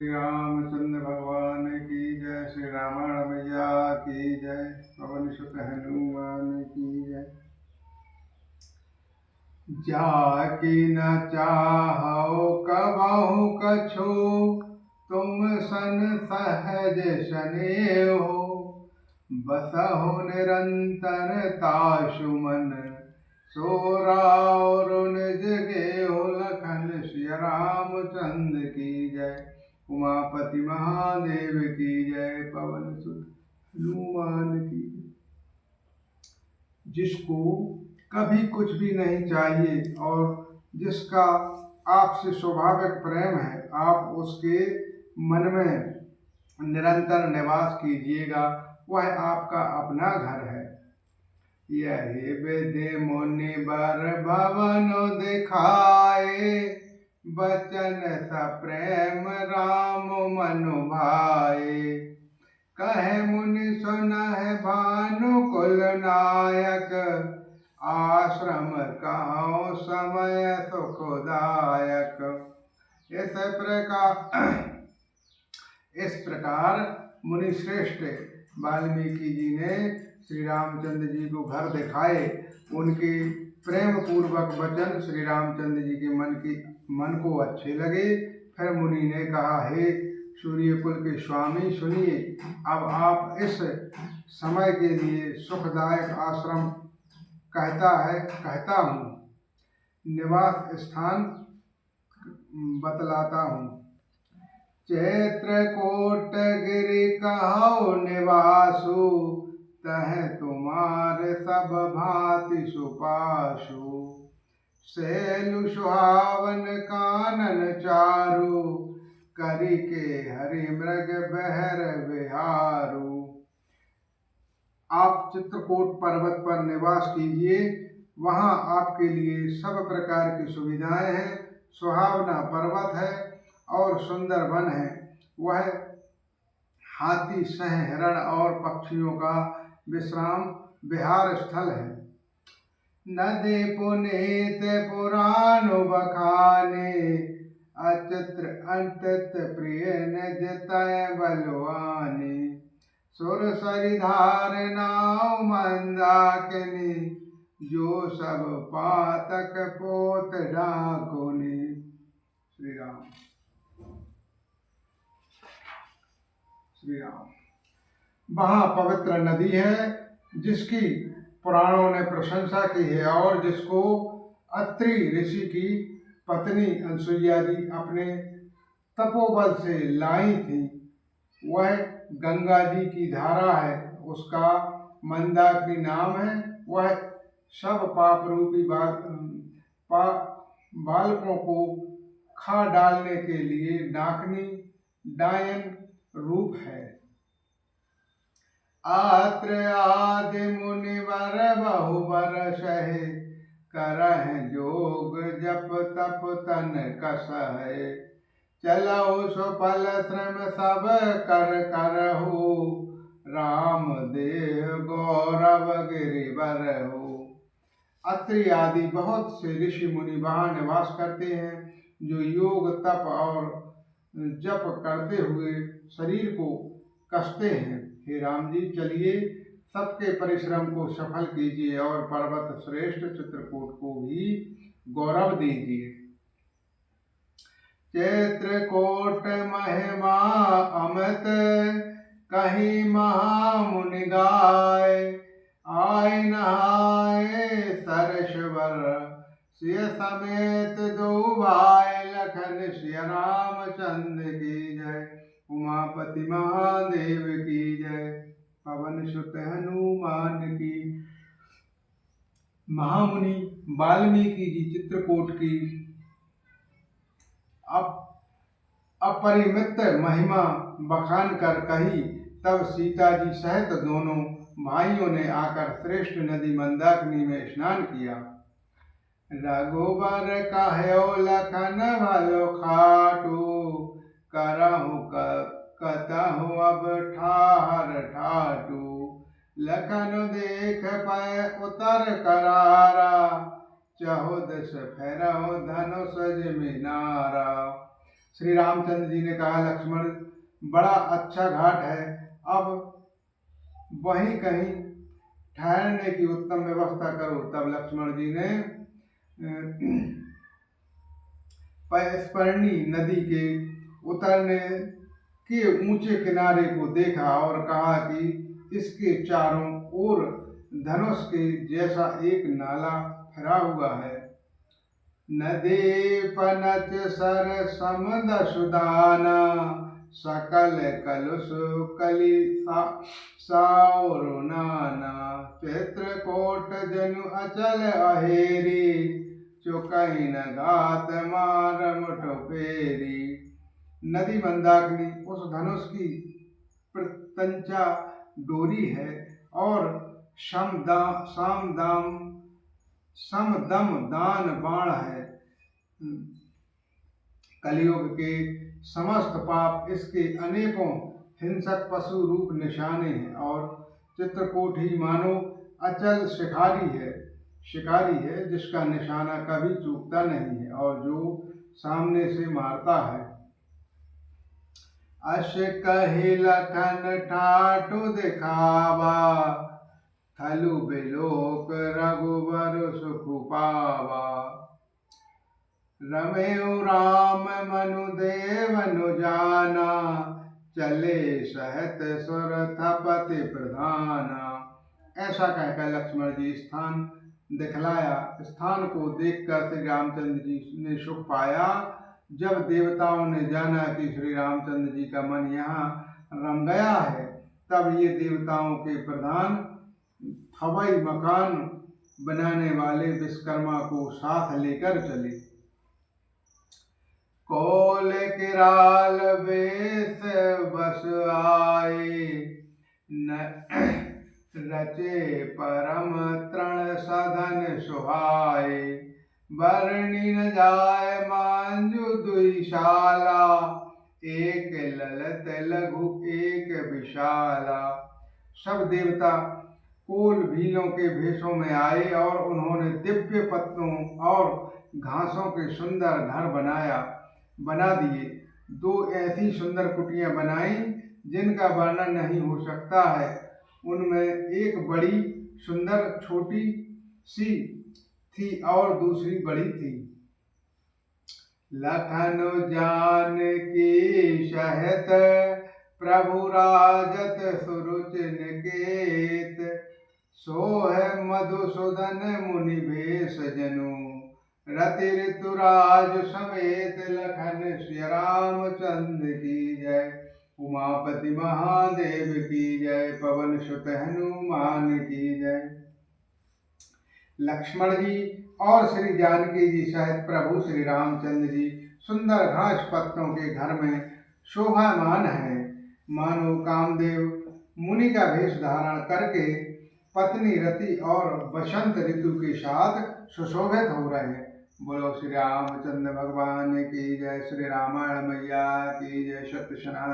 श्री रामचंद्र भगवान की जय। श्री रामायण मैया की जय। पवन सुत हनुमान की जय। जाकी न चाहो कबहु कछु, तुम सन सहज सनेहो। बसहु निरंतर तासु मन, सो राउ निज गेहु लखन। श्री रामचंद्र की जय। उमापति महादेव की जय। पवन सुत हनुमान की जय। जिसको कभी कुछ भी नहीं चाहिए और जिसका आपसे स्वाभाविक प्रेम है, आप उसके मन में निरंतर निवास कीजिएगा, वह आपका अपना घर है। यही विधि मुनि बर भवन दिखाए, बचन सप्रेम राम मनु भाए। कहे मुनि सुनहि भानुकुल नायक, आश्रम कहो समय सुखदायक। इस प्रकार मुनि श्रेष्ठ वाल्मीकि जी ने श्री रामचंद्र जी को घर दिखाए। उनके प्रेम पूर्वक वचन श्री रामचंद्र जी के मन को अच्छे लगे। फिर मुनि ने कहा, हे सूर्यकुल के स्वामी सुनिए, अब आप इस समय के लिए सुखदायक आश्रम कहता हूँ, निवास स्थान बतलाता हूँ। चित्रकूट गिरि कहो निवासु, तह तुम्हार सब भांति सुपाशु। सैलु सुहावन कानन चारु, करी के हरि मृग बहर बिहारू। आप चित्रकूट पर्वत पर निवास कीजिए, वहाँ आपके लिए सब प्रकार की सुविधाएं हैं। सुहावना पर्वत है और सुंदर वन है। वह हाथी, सिंह, हिरण और पक्षियों का विश्राम विहार स्थल है। नदी पुनीत पुराण बखाने, अचित्र अंतत प्रिय निज तय बलवानी। सुर सरिधार नाव मंदाकिनी, जो सब पातक पोत डाकुनी। श्री राम। श्री राम। वहाँ पवित्र नदी है जिसकी पुराणों ने प्रशंसा की है और जिसको अत्रि ऋषि की पत्नी अनसुईया जी अपने तपोबल से लाई थी। वह गंगा जी की धारा है, उसका मंदाकिनी नाम है। वह सब पाप रूपी बालकों को खा डालने के लिए डाकनी डायन रूप है। आत्र आदि मुनिवर बहु बरसहि, करह जोग जप तप तन कसहि। चलऊ सुफल श्रम सब कर करहु, राम देह गौरव गिरिवरहु। अत्रि आदि बहुत से ऋषि मुनि वहाँ निवास करते हैं, जो योग तप और जप करते हुए शरीर को कसते हैं। हे राम जी, चलिए सबके परिश्रम को सफल कीजिए और पर्वत श्रेष्ठ चित्रकूट को भी गौरव दीजिए। चित्रकूट महिमा अमित, कहीं महामुनि गाय। आय नहाए सरस्वर, सिय समेत दो भाई लखन। श्री रामचंद्र की जय। उमापति महादेव की जय। पवन सुत हनुमान की। महामुनि वाल्मीकि जी चित्रकूट की अपरिमित महिमा बखान कर कही। तब सीता जी सहित दोनों भाइयों ने आकर श्रेष्ठ नदी मंदाकिनी में स्नान किया। रघुबर कहयो लखन भलो खाटू, करहु कतहु अब ठाहर ठाटू। लखन देख पै उतर करारा, चहुदस फेरहु धनुष जिमिनारा। श्री रामचंद्र जी ने कहा, लक्ष्मण बड़ा अच्छा घाट है, अब वहीं कहीं ठहरने की उत्तम व्यवस्था करो। तब लक्ष्मण जी ने पुष्करणी नदी के उतरने के ऊंचे किनारे को देखा और कहा कि इसके चारों ओर धनुष के जैसा एक नाला फैला हुआ है। नदी पनच सर समद सुदाना, सकल कलुष कली साउरुनाना, चित्रकोट जनु अचल अहेरी, चुकई न घात मार मुठ फेरी। नदी मंदाकिनी उस धनुष की प्रत्यंचा डोरी है और समदम दान बाण है। कलयुग के समस्त पाप इसके अनेकों हिंसक पशु रूप निशाने हैं और चित्रकूट ही मानो अचल शिकारी है जिसका निशाना कभी चूकता नहीं है और जो सामने से मारता है। अश कहि लखन ठाटु दिखावा, थलु बिलोक रघुबर सुख पावा। रमेउ राम मनु देवनु जाना, चले सहत सुर थपति प्रधाना। ऐसा कहकर लक्ष्मण जी स्थान दिखलाया। स्थान को देखकर श्री रामचंद्र जी ने सुख पाया। जब देवताओं ने जाना कि श्री रामचंद्र जी का मन यहाँ रम गया है, तब ये देवताओं के प्रधान हवाई मकान बनाने वाले विश्वकर्मा को साथ लेकर चले। कोल किराल बेस बस आए, रचे परम तृण सधन सुहाए। बरनी न जाय मांजु दुईशाला, एक ललत लघु एक विशाला। सब देवता कोल भीलों के भेषों में आए और उन्होंने दिव्य पत्तों और घासों के सुंदर घर बना दिए। दो ऐसी सुंदर कुटियां बनाई जिनका वर्णन नहीं हो सकता है। उनमें एक बड़ी सुंदर छोटी सी थी और दूसरी बड़ी थी। लखन जान की शहत, प्रभु राजत सुरुचि निकेत। सोह मधुसूदन मुनि भेष जनु, रति ऋतुराज समेत। लखन श्री रामचंद्र की जय, उमापति महादेव की जय, पवन सुत हनुमान की जय। लक्ष्मण जी और श्री जानकी जी सहित प्रभु श्री रामचंद्र जी सुंदर घास पत्तों के घर में शोभामान हैं। मानो कामदेव मुनि का वेश धारण करके पत्नी रति और बसंत ऋतु के साथ सुशोभित हो रहे हैं। बोलो श्री रामचंद्र भगवान की जय। श्री रामायण मैया की जय। सत्य सनातन।